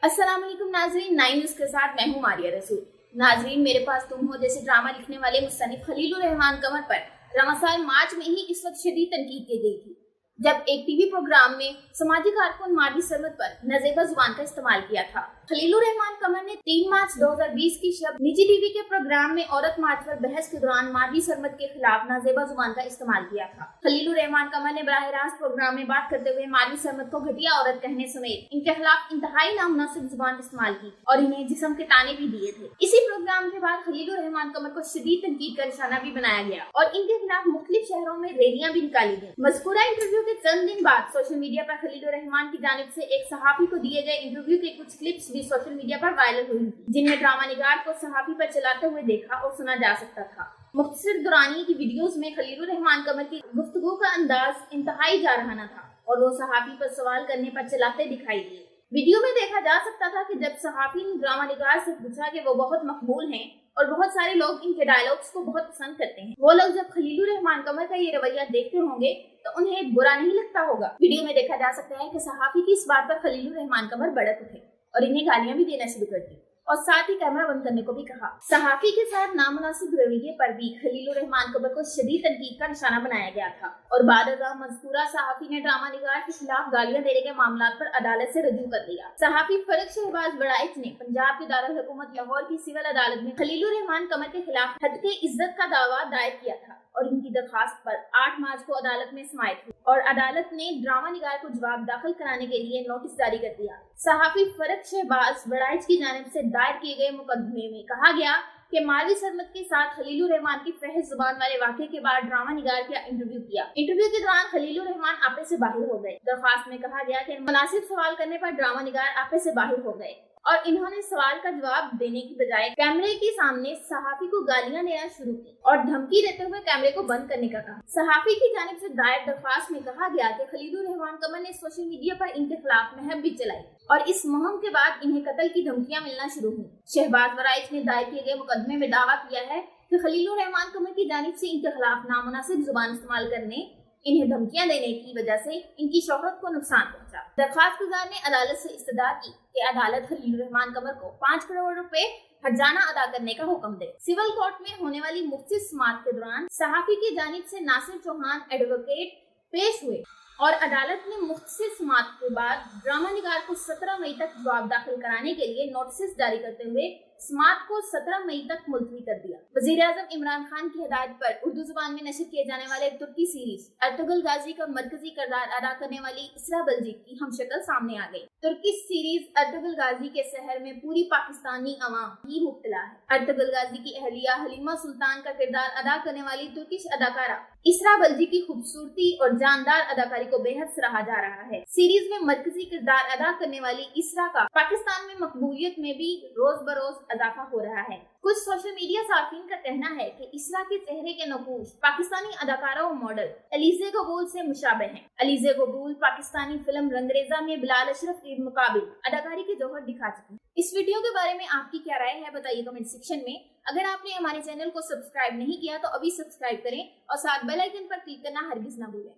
अस्सलाम वालेकुम नाजरीन, 9 न्यूज़ के साथ मैं हूं मारिया रसूल। नाजरीन, मेरे पास तुम हो जैसे ड्रामा लिखने वाले मुस्तनिफ खलीलुर रहमान कमर पर रमज़ान मार्च में ही इस वक्त शदीद तनकीद की गई थी जब एक टीवी प्रोग्राम में समाजी कारकुन मादी सरमत पर नाजेबा जुबान का इस्तेमाल किया था। खलीलुर रहमान कमर ने 3 मार्च 2020 की शब निजी टीवी के प्रोग्राम में औरत मार्च पर बहस के दौरान मादी सरमत के खिलाफ नाजेबा जुबान का इस्तेमाल किया था। खलीलुर रहमान कमर ने बराह रास्त प्रोग्राम में बात करते हुए मादी सरमत को घटिया औरत कहने समेत इनके खिलाफ इंतहाई नामुनासिब जुबान इस्तेमाल की और इन्हें जिस्म के ताने भी दिए थे। इसी प्रोग्राम के बाद खलीलुर रहमान कमर को शदीद तनकीद का निशाना भी बनाया गया और इनके खिलाफ मुख्तलिफ शहरों में रैलियां भी निकाली गयी। मज़कूरा इंटरव्यू के चंद दिन बाद सोशल मीडिया पर खलीलुर रहमान की जानिब से एक सहाफी को दिए गए इंटरव्यू के कुछ क्लिप्स भी सोशल मीडिया पर वायरल हुई, जिनमें ड्रामा निगार को सहाफी पर चलाते हुए देखा और सुना जा सकता था। मुख्तसर दुरानी की वीडियोस में खलीलुर रहमान कमर की गुफ्तगू का अंदाज इंतहाई जारहाना था और वो सहाफी पर सवाल करने पर चलाते दिखाई दिए। वीडियो में देखा जा सकता था कि जब सहाफी ने ड्रामा निगार से पूछा कि वो बहुत मकबूल हैं और बहुत सारे लोग इनके डायलॉग्स को बहुत पसंद करते हैं, वो लोग जब खलीलुर रहमान कमर का ये रवैया देखते होंगे तो उन्हें बुरा नहीं लगता होगा। वीडियो में देखा जा सकता है कि सहाफी की इस बात पर खलीलुर रहमान कमर भड़क उठे और इन्हें गालियां भी देना शुरू कर दी और साथ ही कैमरा बंद करने को भी कहा। सहाफी के साथ नामुनासिब रवैये पर भी खलीलुर रहमान कमर को शदीद तनकीद का निशाना बनाया गया था और बाद-ए-ज़ां मज़कूरा सहाफी ने ड्रामा निगार के खिलाफ गालियां देने के मामलात पर अदालत से रजू कर दिया। सहाफी फरक शहबाज बड़ाइच ने पंजाब के दारुल हुकूमत लाहौर की सिविल अदालत में खलीलुर रहमान कमर के खिलाफ हत्या इज्जत का दावा दायर किया था और इनकी दरखास्त पर 8 मार्च को अदालत में समाअत हुई और अदालत ने ड्रामा निगार को जवाब दाखिल कराने के लिए नोटिस जारी कर दिया। सहाफी फरक शहबाज बड़ाइच की जानिब से दायर किए गए मुकदमे में कहा गया कि मावी सरमत के साथ खलीलुर रहमान की फहश जुबान वाले वाक़े के बाद ड्रामा निगार का इंटरव्यू किया। इंटरव्यू के दौरान खलीलुर रहमान आपे से बाहर हो गए। दरखास्त में कहा गया कि मुनासिब सवाल करने पर ड्रामा निगार आपे से बाहर हो गए और इन्होंने सवाल का जवाब देने की बजाय कैमरे के सामने सहाफी को गालियां देना शुरू की और धमकी देते हुए कैमरे को बंद करने का कहा। सहाफी की जानिब से दायर दरख्वास्त में कहा गया कि खलीलुर रहमान कमर ने सोशल मीडिया पर इनके खिलाफ मुहिम भी चलाई और इस मुहिम के बाद इन्हें कत्ल की धमकियां मिलना शुरू हुई। शहबाज बड़ाइच ने दायर किए गए मुकदमे में दावा किया है कि खलीलुर रहमान कमर की जानिब से इनके खिलाफ नामुनासिब जुबान इस्तेमाल करने, इन्हें धमकियां देने की वजह से इनकी शोहरत को नुकसान पहुंचा। दरख्वास्त गुजार ने अदालत से इस्तदा की कि अदालत खलीलुर रहमान कमर को 5 करोड़ रुपए हर्जाना अदा करने का हुक्म दे। सिविल कोर्ट में होने वाली मुफ्ती समाअत के दौरान सहाफी की जानिब से नासिर चौहान एडवोकेट पेश हुए और अदालत ने मुख्तसर समाअत के बाद ड्रामा निगार को 17 मई तक जवाब दाखिल कराने के लिए नोटिस जारी करते हुए समाअत को 17 मई तक मुलतवी कर दिया। वज़ीर-ए-आज़म इमरान खान की हिदायत पर उर्दू जुबान में नशर किए जाने वाले तुर्की सीरीज अर्तुगरुल गाजी का मरकजी किरदार अदा करने वाली इसरा बल्जी की हमशक्ल सामने आ गई। तुर्की सीरीज अर्तुगरुल गाजी के शहर में पूरी पाकिस्तानी अवाम ही मुब्तला है। अर्तुगरुल गाजी की अहलिया हलीमा सुल्तान का किरदार अदा करने वाली तुर्किश अदाकारा इसरा बल्जी की खूबसूरती और जानदार अदाकारी को बेहद सराहा जा रहा है। सीरीज में मरकजी किरदार अदा करने वाली इसरा का पाकिस्तान में मकबूलियत में भी रोज बरोज इजाफा हो रहा है। कुछ सोशल मीडिया सार्फिन का कहना है कि इसरा के चेहरे के नकूश पाकिस्तानी अदाकारा और मॉडल अलीज़े कबूल से मुशाबे हैं। अलीज़े कबूल पाकिस्तानी फिल्म रंगरेजा में बिलाल अशरफ के मुकाबिल अदाकारी के जौहर दिखा चुकी हैं। इस वीडियो के बारे में आपकी क्या राय है बताइए कमेंट सेक्शन में। अगर आपने हमारे चैनल को सब्सक्राइब नहीं किया तो अभी सब्सक्राइब करें और साथ बेल आइकन पर क्लिक करना हरगिज ना भूलें।